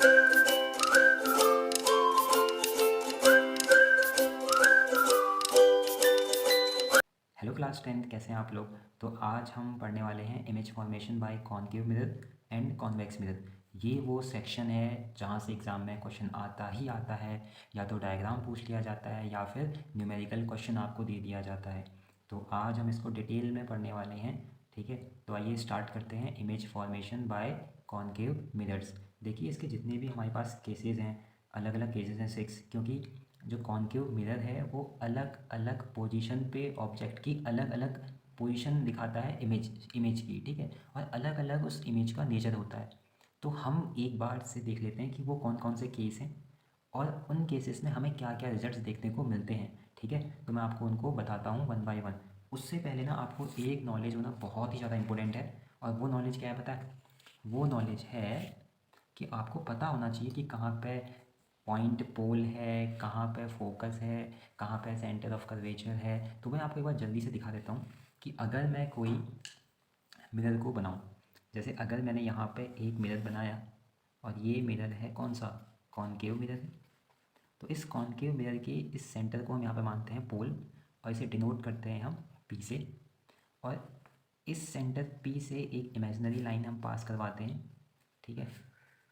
Hello class 10th, कैसे हैं आप लोग। तो आज हम पढ़ने वाले हैं image formation by concave mirror and convex mirror. ये वो सेक्शन है जहाँ से एग्ज़ाम में क्वेश्चन आता ही आता है, या तो डायग्राम पूछ लिया जाता है या फिर न्यूमेरिकल क्वेश्चन आपको दे दिया जाता है। तो आज हम इसको डिटेल में पढ़ने वाले हैं, ठीक है। तो आइए स्टार्ट करते हैं image formation by concave mirrors. देखिए इसके जितने भी हमारे पास केसेस हैं, अलग अलग केसेस हैं 6, क्योंकि जो कॉनकेव मिरर है वो अलग अलग पोजीशन पे ऑब्जेक्ट की अलग अलग पोजीशन दिखाता है इमेज की, ठीक है। और अलग अलग उस इमेज का नेचर होता है। तो हम एक बार से देख लेते हैं कि वो कौन कौन से केस हैं और उन केसेस में हमें क्या क्या रिजल्ट्स देखने को मिलते हैं, ठीक है। तो मैं आपको उनको बताता हूँ वन बाय वन। उससे पहले ना आपको एक नॉलेज होना बहुत ही ज़्यादा इंपॉर्टेंट है। और वो नॉलेज क्या है पता है? वो नॉलेज है कि आपको पता होना चाहिए कि कहाँ पे पॉइंट पोल है, कहाँ पे फोकस है, कहाँ पे सेंटर ऑफ कर्वेचर है। तो मैं आपको एक बार जल्दी से दिखा देता हूँ कि अगर मैं कोई मिरर को बनाऊँ, जैसे अगर मैंने यहाँ पे एक मिरर बनाया और ये मिरर है कौन सा, कॉनकेव मिरर है। तो इस कॉनकेव मिरर के इस सेंटर को हम यहाँ पे मानते हैं पोल, और इसे डिनोट करते हैं हम पी से। और इस सेंटर पी से एक इमेजिनरी लाइन हम पास करवाते हैं, ठीक है,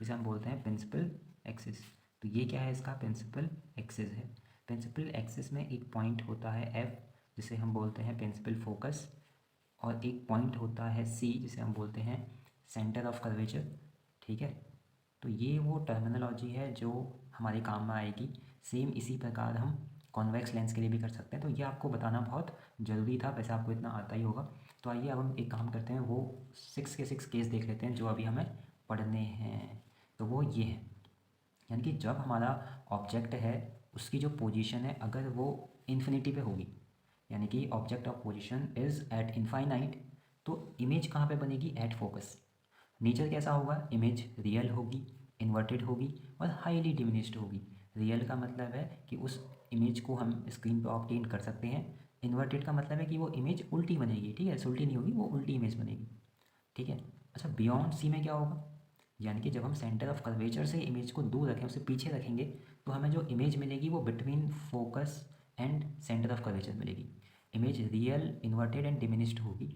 जिसे हम बोलते हैं प्रिंसिपल एक्सिस। तो ये क्या है, इसका प्रिंसिपल एक्सिस है। प्रिंसिपल एक्सिस में एक पॉइंट होता है एफ, जिसे हम बोलते हैं प्रिंसिपल फोकस, और एक पॉइंट होता है सी, जिसे हम बोलते हैं सेंटर ऑफ कर्वेचर, ठीक है। तो ये वो टर्मिनोलॉजी है जो हमारे काम में आएगी। सेम इसी प्रकार हम कॉन्वेक्स लेंस के लिए भी कर सकते हैं। तो ये आपको बताना बहुत ज़रूरी था, वैसे आपको इतना आता ही होगा। तो आइए अब हम एक काम करते हैं, वो 6 के 6 केस देख लेते हैं जो अभी हमें पढ़ने हैं। तो वो ये है, यानी कि जब हमारा ऑब्जेक्ट है उसकी जो पोजीशन है अगर वो इन्फिनिटी पे होगी, यानी कि object of position is eight infinite, तो इमेज कहाँ पे बनेगी, एट फोकस। नेचर कैसा होगा, इमेज रियल होगी, इन्वर्टेड होगी और हाईली डिमिनिश्ड होगी। रियल का मतलब है कि उस इमेज को हम स्क्रीन पे ऑब्टेन कर सकते हैं। इन्वर्टेड का मतलब है कि वो इमेज उल्टी बनेगी, ठीक है, उल्टी नहीं होगी, वो उल्टी इमेज बनेगी, ठीक है। अच्छा, बियॉन्ड सी में क्या होगा, यानी कि जब हम सेंटर ऑफ कर्वेचर से इमेज को दूर रखें, उसे पीछे रखेंगे, तो हमें जो इमेज मिलेगी वो between focus and centre of curvature मिलेगी। Image real, inverted and diminished होगी।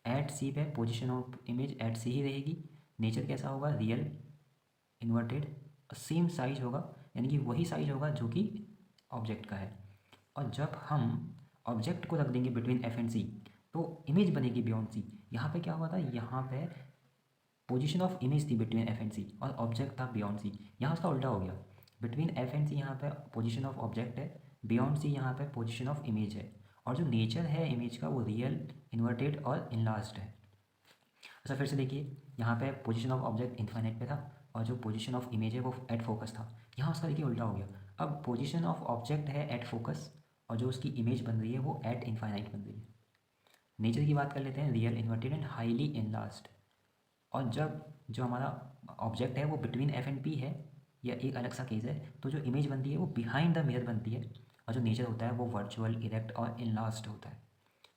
एट सी पे position of image at C ही रहेगी। नेचर कैसा होगा, रियल, इन्वर्टेड, सेम साइज होगा, यानी कि वही साइज होगा जो कि ऑब्जेक्ट का है। और जब हम ऑब्जेक्ट को रख देंगे बिटवीन एफ एंड सी, तो इमेज बनेगी बियॉन्ड सी। यहाँ पे क्या हुआ था, यहाँ पे पोजीशन ऑफ इमेज थी बिटवीन एफ एंड सी और ऑब्जेक्ट था बियॉन्ड सी। यहाँ उसका उल्टा हो गया, बिटवीन एफ एंड सी यहाँ पे पोजीशन ऑफ ऑब्जेक्ट है, बियॉन्ड सी यहाँ पे पोजीशन ऑफ इमेज है। और जो नेचर है इमेज का वो रियल, इन्वर्टेड और इनलार्ज्ड है। अच्छा फिर से देखिए, यहाँ पे पोजीशन ऑफ ऑब्जेक्ट इन्फाइनाइट पे था और जो पोजीशन ऑफ इमेज है वो एट फोकस था। यहाँ उसका देखिए उल्टा हो गया, अब पोजीशन ऑफ ऑब्जेक्ट है एट फोकस और जो उसकी इमेज बन रही है वो एट इनफाइनाइट बन रही है। नेचर की बात कर लेते हैं, real, inverted and highly enlarged. और जब जो हमारा ऑब्जेक्ट है वो बिटवीन एफ एंड पी है, या एक अलग सा केस है, तो जो इमेज बनती है वो बिहाइंड द मिरर बनती है। और जो नेचर होता है वो वर्चुअल, इरेक्ट और इनलास्ट होता है।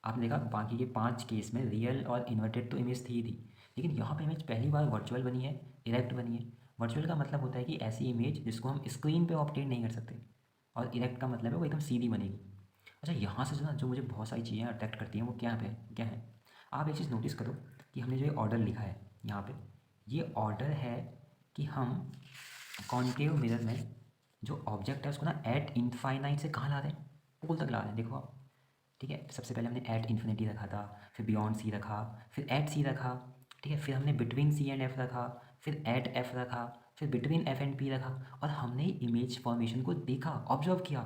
आपने देखा बाकी के 5 केस में रियल और इन्वर्टेड तो इमेज थी ही थी, लेकिन यहाँ पे इमेज पहली बार वर्चुअल बनी है, इरेक्ट बनी है। वर्चुअल का मतलब होता है कि ऐसी इमेज जिसको हम स्क्रीन पे ऑब्टेन नहीं कर सकते, और इरेक्ट का मतलब है वो एकदम सीधी बनेगी। अच्छा, यहाँ से जो ना जो मुझे बहुत सारी चीज़ें अट्रैक्ट करती हैं वो क्या है, आप एक चीज़ नोटिस करो कि हमने जो ये ऑर्डर लिखा है यहाँ पे, ये ऑर्डर है कि हम कॉन्केव मिरर में जो ऑब्जेक्ट है उसको ना एट इनफाइनाइट से कहाँ ला रहे हैं, पोल तक ला रहे हैं, देखो आप, ठीक है। सबसे पहले हमने एट इन्फिनिटी रखा था, फिर बियॉन्ड सी रखा, फिर एट सी रखा, ठीक है, फिर हमने बिटवीन सी एंड एफ रखा, फिर एट एफ रखा, फिर बिटवीन एफ एंड पी रखा। और हमने इमेज फॉर्मेशन को देखा, ऑब्जर्व किया,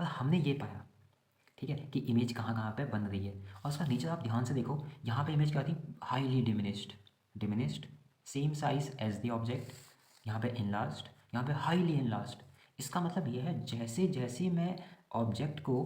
और हमने ये पाया, ठीक है, कि इमेज कहाँ कहाँ पे बन रही है। और उसका नेचर आप ध्यान से देखो, यहाँ पे इमेज क्या थी, highly diminished, diminished, same size as the object, यहाँ पे इनलार्ज्ड, यहाँ पे हाईली इनलार्ज्ड। इसका मतलब ये है जैसे जैसे मैं ऑब्जेक्ट को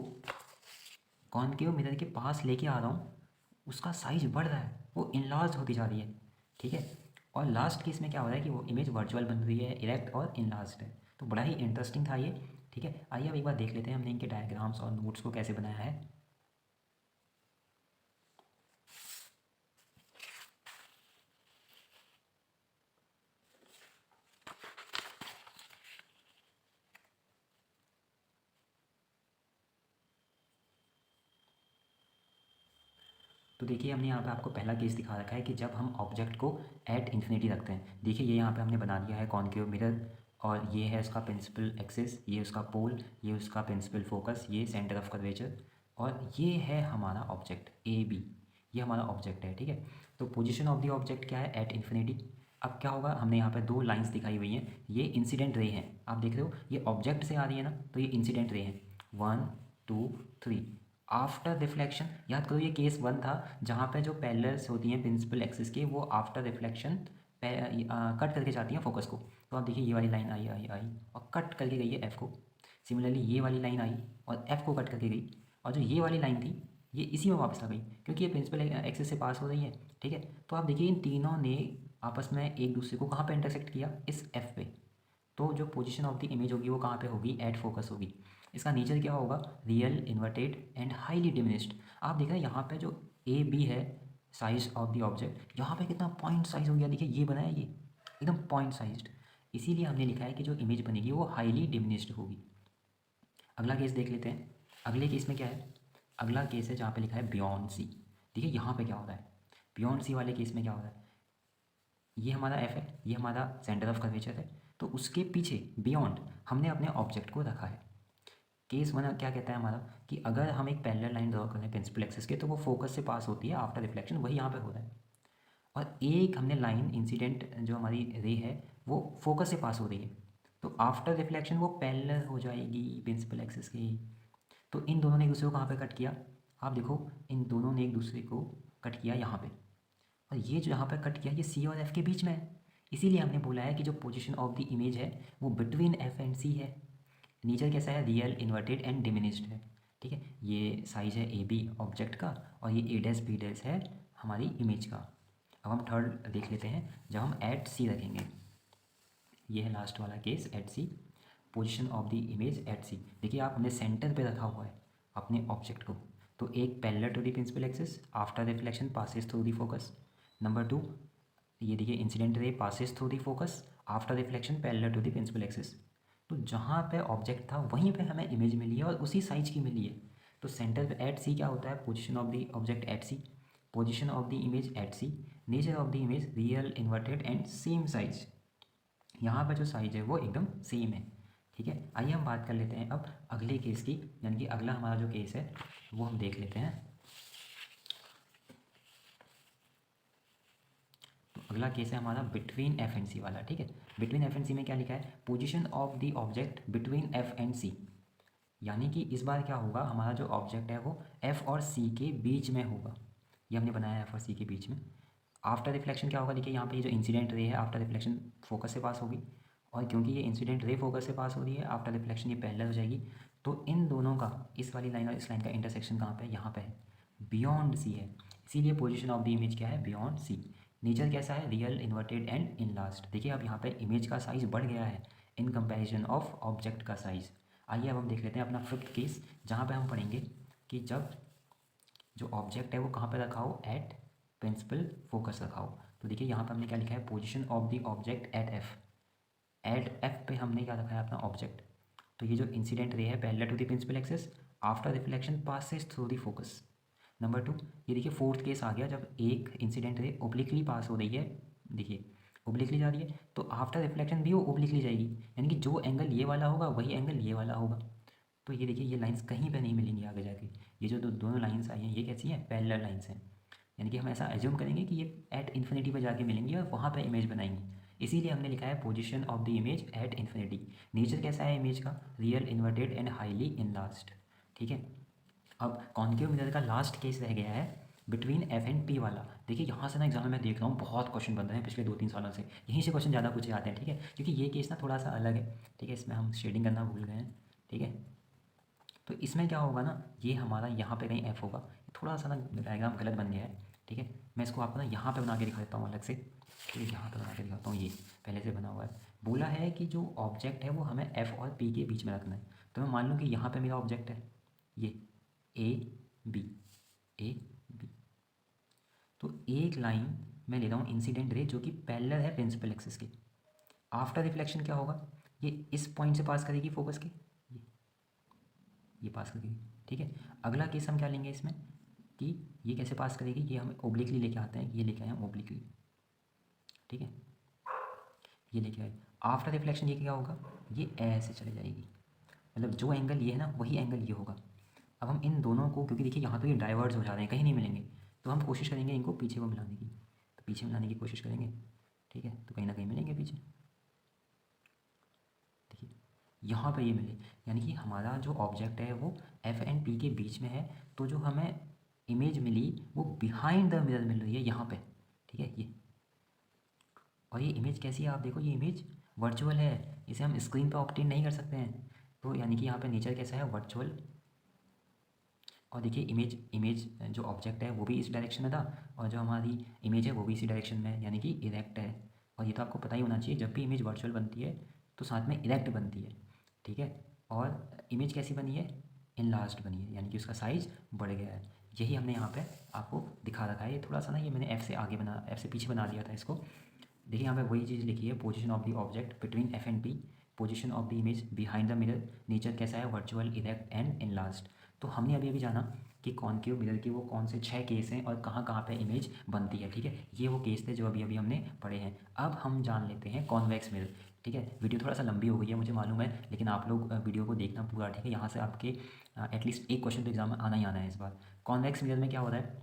कॉनकेव मिरर के पास लेके आ रहा हूँ उसका साइज बढ़ रहा है, वो इनलार्ज होती जा रही है, ठीक है। और लास्ट केस में क्या हो रहा है कि वो इमेज वर्चुअल बन रही है, इरेक्ट और इनलार्ज्ड है। तो बड़ा ही इंटरेस्टिंग था ये, ठीक है। आइए अब एक बार देख लेते हैं हमने इनके डायग्राम्स और नोट्स को कैसे बनाया है। तो देखिए हमने यहाँ पे आपको पहला केस दिखा रखा है कि जब हम ऑब्जेक्ट को एट इन्फिनिटी रखते हैं। देखिए ये यहाँ पे हमने बना दिया है कॉनकेव मिरर, और ये है उसका प्रिंसिपल एक्सिस, ये उसका पोल, ये उसका प्रिंसिपल फोकस, ये सेंटर ऑफ कर्वेचर, और ये है हमारा ऑब्जेक्ट ए बी। ये हमारा ऑब्जेक्ट है, ठीक है। तो पोजीशन ऑफ द ऑब्जेक्ट क्या है, एट इन्फिनिटी। अब क्या होगा, हमने यहाँ पे दो लाइंस दिखाई हुई हैं, ये इंसिडेंट रे हैं, आप देख रहे हो ये ऑब्जेक्ट से आ रही है ना, तो ये इंसिडेंट रे हैं। 1 2 3। आफ्टर रिफ्लेक्शन, याद करो ये केस 1 था जहाँ पे जो पैरेलल्स होती हैं प्रिंसिपल एक्सिस के, वो आफ्टर रिफ्लेक्शन कट करके जाती हैं फोकस को। तो आप देखिए ये वाली लाइन आई आई आई और कट करके गई है एफ को। सिमिलरली ये वाली लाइन आई और एफ को कट करके गई, और जो ये वाली लाइन थी ये इसी में वापस आ गई, क्योंकि ये प्रिंसिपल एक्सिस से पास हो रही है, ठीक है। तो आप देखिए इन तीनों ने आपस में एक दूसरे को कहाँ पे इंटरसेक्ट किया, इस एफ पे। तो जो पोजीशन ऑफ द इमेज होगी वो कहाँ पे होगी, एट फोकस होगी। इसका नेचर क्या होगा, real, inverted and highly diminished. आप देख रहे हैं यहाँ पे जो ए बी है साइज ऑफ द ऑब्जेक्ट, यहाँ पे कितना पॉइंट साइज हो गया, देखिए ये बना है ये एकदम पॉइंट साइज्ड। इसीलिए हमने लिखा है कि जो इमेज बनेगी वो हाईली डिमिनिश्ड होगी। अगला केस देख लेते हैं। अगले केस में क्या है, अगला केस है जहाँ पे लिखा है बियॉन्ड सी। देखिए यहाँ पे क्या हो रहा है, बियॉन्ड सी वाले केस में क्या हो रहा है, ये हमारा एफ है, ये हमारा सेंटर ऑफ कर्वेचर है, तो उसके पीछे बियॉन्ड हमने अपने ऑब्जेक्ट को रखा है। केस 1 क्या कहता है हमारा, कि अगर हम एक पैरेलल लाइन ड्रॉ करें प्रिंसिपल एक्सिस के, तो वो फोकस से पास होती है आफ्टर रिफ्लेक्शन, वही यहाँ पे हो रहा है। और एक हमने लाइन इंसिडेंट जो हमारी रे है वो फोकस से पास हो रही है, तो आफ्टर रिफ्लेक्शन वो पैरेलल हो जाएगी प्रिंसिपल एक्सिस की। तो इन दोनों ने एक दूसरे को कहाँ पे कट किया, आप देखो इन दोनों ने एक दूसरे को कट किया यहाँ पे, और ये जो यहाँ पे कट किया ये सी और एफ के बीच में है। इसीलिए हमने बोला है कि जो पोजीशन ऑफ द इमेज है वो बिटवीन एफ एंड सी है। नेचर कैसा है, रियल, इन्वर्टेड एंड डिमिनिश्ड है, ठीक है। ये साइज है ए बी ऑब्जेक्ट का, और ये ए डैश बी डैश है हमारी इमेज का। अब हम थर्ड देख लेते हैं, जब हम एट सी रखेंगे, ये है लास्ट वाला case at C. Position of the image at C, देखिए आप हमने सेंटर पे रखा हुआ है अपने ऑब्जेक्ट को, तो एक parallel to the principal axis, after reflection passes through the focus. Number 2, ये देखिए incident ray passes through the focus, after reflection parallel to the principal axis. तो जहाँ पे ऑब्जेक्ट था वहीं पे हमें इमेज मिली है और उसी साइज की मिली है। तो सेंटर पे एट सी क्या होता है, position of the object at C, position of the image at C, nature of the image real, inverted and same size. यहाँ पर जो साइज है वो एकदम सेम है, ठीक है। आइए हम बात कर लेते हैं अब अगले केस की, यानी कि अगला हमारा जो केस है वो हम देख लेते हैं। तो अगला केस है हमारा बिटवीन एफ एंड सी वाला, ठीक है। बिटवीन एफ एंड सी में क्या लिखा है, position of the object between F and C. यानी कि इस बार क्या होगा, हमारा जो ऑब्जेक्ट है वो एफ और सी के बीच में होगा। ये हमने बनाया है एफ और सी के बीच में। आफ्टर रिफ्लेक्शन क्या होगा, देखिए यहाँ पे ये जो इंसिडेंट रे है आफ्टर रिफ्लेक्शन फोकस से पास होगी, और क्योंकि ये इंसिडेंट रे फोकस से पास हो रही है आफ्टर रिफ्लेक्शन ये पैरेलल हो जाएगी। तो इन दोनों का, इस वाली लाइन और इस लाइन का इंटरसेक्शन कहाँ पे है, यहाँ पे है, बियॉन्ड सी है। इसीलिए पोजीशन ऑफ द इमेज क्या है, बियॉन्ड सी। नेचर कैसा है, रियल, इन्वर्टेड एंड इनलास्ट। देखिए अब यहाँ पे इमेज का साइज बढ़ गया है इन कंपैरिजन ऑफ ऑब्जेक्ट का साइज। आइए अब हम देख लेते हैं अपना फिफ्थ केस, जहाँ पे हम पढ़ेंगे कि जब जो ऑब्जेक्ट है वो कहाँ पे रखा हो, एट प्रिंसिपल फोकस रखा हो। तो देखिए यहाँ पे हमने क्या लिखा है, position of the object at F. At F पे हमने क्या रखा है अपना ऑब्जेक्ट। तो ये जो इंसिडेंट रे है parallel to the principal axis, after reflection passes through the focus. Number 2, ये देखिए फोर्थ केस आ गया, जब एक इंसिडेंट रे ओब्लिकली पास हो रही है, देखिए ओब्लिकली जा रही है, तो आफ्टर रिफ्लेक्शन भी वो ओब्लिकली जाएगी, यानी कि जो एंगल ये वाला होगा वही एंगल ये वाला होगा। तो ये देखिए ये लाइंस कहीं पे नहीं मिलेंगी आगे जाके। ये जो दोनों लाइंस आई हैं ये कैसी हैं, पैरेलल लाइंस हैं, यानी कि हम ऐसा एज्यूम करेंगे कि ये एट इन्फिनिटी पे जाके मिलेंगी और वहाँ पे इमेज बनाएंगी। इसीलिए हमने लिखा है position of the image at infinity. Nature कैसा है इमेज का, रियल, इन्वर्टेड एंड हाईली इनलास्ट, ठीक है। अब कॉन्केव मिरर का लास्ट केस रह गया है बिटवीन एफ एंड पी वाला। देखिए यहाँ से ना एग्जाम में मैं देख रहा हूँ बहुत क्वेश्चन बन रहे हैं पिछले 2-3 सालों से, यहीं से क्वेश्चन ज़्यादा पूछे जाते हैं, ठीक है, क्योंकि ये केस ना थोड़ा सा अलग है, ठीक है। इसमें हम शेडिंग करना भूल गए हैं, ठीक है। तो इसमें क्या होगा ना, ये हमारा यहाँ पे कहीं एफ होगा, थोड़ा सा ना डायग्राम गलत बन गया है, ठीक है। मैं इसको आपको ना यहाँ पे बना के दिखा देता हूँ अलग से, तो यहाँ पे बना के दिखाता हूँ, ये पहले से बना हुआ है। बोला है कि जो ऑब्जेक्ट है वो हमें एफ और पी के बीच में रखना है। तो मैं मान लूँ कि यहाँ पे मेरा ऑब्जेक्ट है ये ए बी, ए बी। तो एक लाइन मैं ले रहा हूँ इंसिडेंट रे जो कि पैरेलल है प्रिंसिपल एक्सिस के। आफ्टर रिफ्लेक्शन क्या होगा, ये इस पॉइंट से पास करेगी फोकस के, ये पास करेगी, ठीक है। अगला केस हम क्या लेंगे इसमें, कि ये कैसे पास करेगी, ये हम ओब्लिकली लेके आते हैं, ये लेके आए हम ओब्लिकली, ठीक है, ये लेके आए। आफ्टर रिफ्लेक्शन ये क्या होगा, ये ऐसे चले जाएगी, मतलब जो एंगल ये है ना वही एंगल ये होगा। अब हम इन दोनों को, क्योंकि देखिए यहाँ तो ये डाइवर्ज हो जा रहे हैं, कहीं नहीं मिलेंगे, तो हम कोशिश करेंगे इनको पीछे को मिलाने की, तो पीछे मिलाने की कोशिश करेंगे, ठीक है, तो कहीं ना कहीं मिलेंगे पीछे। देखिए यहाँ पे ये मिले, यानी कि हमारा जो ऑब्जेक्ट है वो एफ एंड पी के बीच में है, तो जो हमें इमेज मिली वो बिहाइंड द मिरर मिल रही है यहाँ पे, ठीक है ये। और ये इमेज कैसी है आप देखो, ये इमेज वर्चुअल है, इसे हम स्क्रीन पर ऑब्टेन नहीं कर सकते हैं। तो यानी कि यहाँ पे नेचर कैसा है, वर्चुअल। और देखिए इमेज इमेज जो ऑब्जेक्ट है वो भी इस डायरेक्शन में था, और जो हमारी इमेज है वो भी इसी डायरेक्शन में है, यानी कि इरेक्ट है। और ये तो आपको पता ही होना चाहिए, जब भी इमेज वर्चुअल बनती है तो साथ में इरेक्ट बनती है, ठीक है। और इमेज कैसी बनी है, इनलार्ज्ड बनी है, यानी कि उसका साइज़ बढ़ गया है। यही हमने यहाँ पे आपको दिखा रखा है। ये थोड़ा सा ना, ये मैंने एफ से आगे बना, एफ से पीछे बना दिया था इसको। देखिए यहाँ पे वही चीज़ लिखी है, position of the object between F and P, position of the image behind the mirror, nature कैसा है, वर्चुअल, इरेक्ट एंड इनलार्ज्ड। तो हमने अभी अभी जाना कि कॉनकेव मिरर के वो कौन से 6 केस हैं और कहाँ कहाँ पे इमेज बनती है, ठीक है। ये वो केस थे जो अभी अभी हमने पढ़े हैं। अब हम जान लेते हैं कॉन्वेक्स मिरर, ठीक है। वीडियो थोड़ा सा लंबी हो गई है मुझे मालूम है, लेकिन आप लोग वीडियो को देखना पूरा, ठीक है। यहाँ से आपके एटलीस्ट एक क्वेश्चन तो एग्जाम में आना ही आना है इस बार। कॉन्वेक्स मिरर में क्या हो रहा है,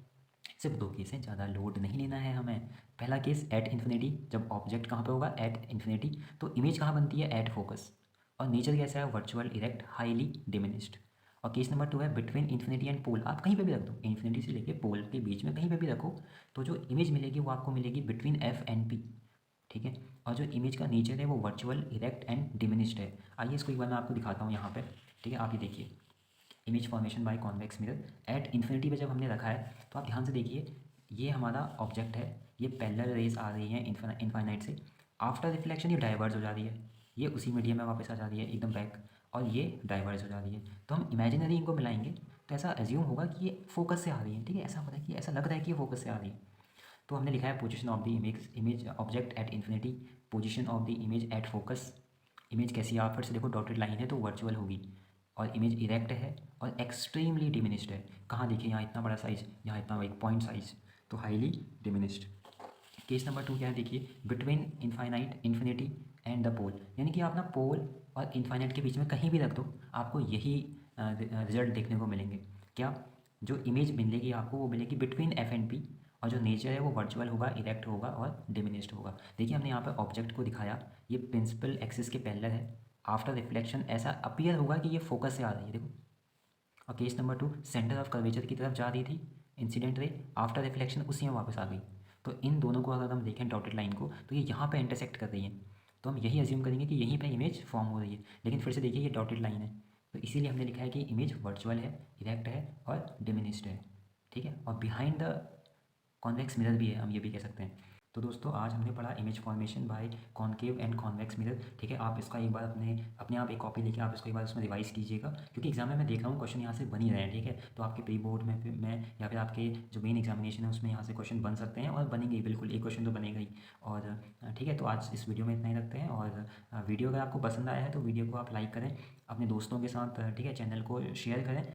सिर्फ 2 केस हैं, ज़्यादा लोड नहीं लेना है हमें। पहला केस एट इन्फिनिटी, जब ऑब्जेक्ट कहाँ पे होगा, एट इन्फिनिटी, तो इमेज कहाँ बनती है, एट फोकस। और नेचर कैसा है, वर्चुअल, इरेक्ट, हाईली डिमिनिश्ड। और केस नंबर 2 है बिटवीन इन्फिनिटी एंड पोल, आप कहीं पे भी रख दो, इन्फिनिटी से लेके पोल के बीच में कहीं पे भी रखो, तो जो इमेज मिलेगी वो आपको मिलेगी बिटवीन एफ एंड पी, ठीक है। और जो इमेज का नेचर है वो वर्चुअल, इरेक्ट एंड डिमिनिश्ड है। आइए इसको एक बार मैं आपको दिखाता हूँ यहाँ पे, ठीक है। आप ये देखिए, image formation by convex mirror at infinity पे जब हमने रखा है, तो आप ध्यान से देखिए, ये हमारा ऑब्जेक्ट है, ये पैरेलल रेज आ रही है इनफाइनाइट से। आफ्टर रिफ्लेक्शन ये डाइवर्ज हो जा रही है, ये उसी मीडियम में वापस आ जा रही है एकदम बैक, और ये डाइवर्ज हो जा रही है। तो हम इमेजिनरी इनको मिलाएंगे तो ऐसा एज्यूम होगा कि ये फोकस से आ रही है, ठीक है। ऐसा होता है कि ऐसा लग रहा है कि ये फोकस से आ रही है। तो हमने लिखा है position of the image object at infinity, position of the image at focus. Image कैसी है, आप फिर से देखो, डॉटेड लाइन है तो वर्चुअल होगी, और इमेज इरेक्ट है और एक्सट्रीमली डिमिनिश्ड है। कहाँ देखिए, यहाँ इतना बड़ा साइज, यहाँ इतना एक पॉइंट साइज, तो हाईली डिमिनिश्ड। केस नंबर 2 क्या है, देखिए, between infinite, infinity and the pole, यानी कि आप ना पोल और इनफाइनाइट के बीच में कहीं भी रख दो, आपको यही रिजल्ट देखने को मिलेंगे। क्या, जो इमेज मिलेगी आपको वो मिलेगी बिटवीन एफ एंड पी, और जो नेचर है वो वर्चुअल होगा, इरेक्ट होगा और डिमिनिश्ड होगा। देखिए हमने यहाँ पर ऑब्जेक्ट को दिखाया, ये प्रिंसिपल एक्सिस के पैरेलल है। आफ्टर रिफ्लेक्शन ऐसा अपीयर होगा कि ये फोकस से आ रही है, देखो। और case number 2, centre of curvature की तरफ जा रही थी इंसिडेंट रे, आफ्टर रिफ्लेक्शन उसी में वापस आ गई। तो इन दोनों को अगर हम देखें डॉटेड लाइन को, तो ये यहाँ पे इंटरसेक्ट कर रही है, तो हम यही अज्यूम करेंगे कि यहीं पे इमेज फॉर्म हो रही है। लेकिन फिर से देखिए ये डॉटेड लाइन है, तो इसीलिए हमने लिखा है कि इमेज वर्चुअल है, इरेक्ट है और डिमिनिश्ड है, ठीक है। और बिहाइंड द कॉन्वेक्स मिरर भी है, हम ये भी कह सकते हैं। तो दोस्तों आज हमने पढ़ा image formation by concave and convex mirror, ठीक है। आप इसका एक बार अपने अपने आप एक कॉपी लेके आप इसको एक बार उसमें रिवाइज कीजिएगा, क्योंकि एग्जाम में मैं देख रहा हूँ क्वेश्चन यहाँ से बन ही रहे हैं, ठीक है। तो आपके प्री बोर्ड में या फिर आपके जो मेन एग्जामिनेशन है उसमें यहाँ से क्वेश्चन बन सकते हैं, और बनेंगे ही, बिल्कुल एक क्वेश्चन तो बनेगा ही। और ठीक है, तो आज इस वीडियो में इतना ही रखते हैं। और वीडियो अगर आपको पसंद आया है तो वीडियो को आप लाइक करें अपने दोस्तों के साथ, ठीक है, चैनल को शेयर करें।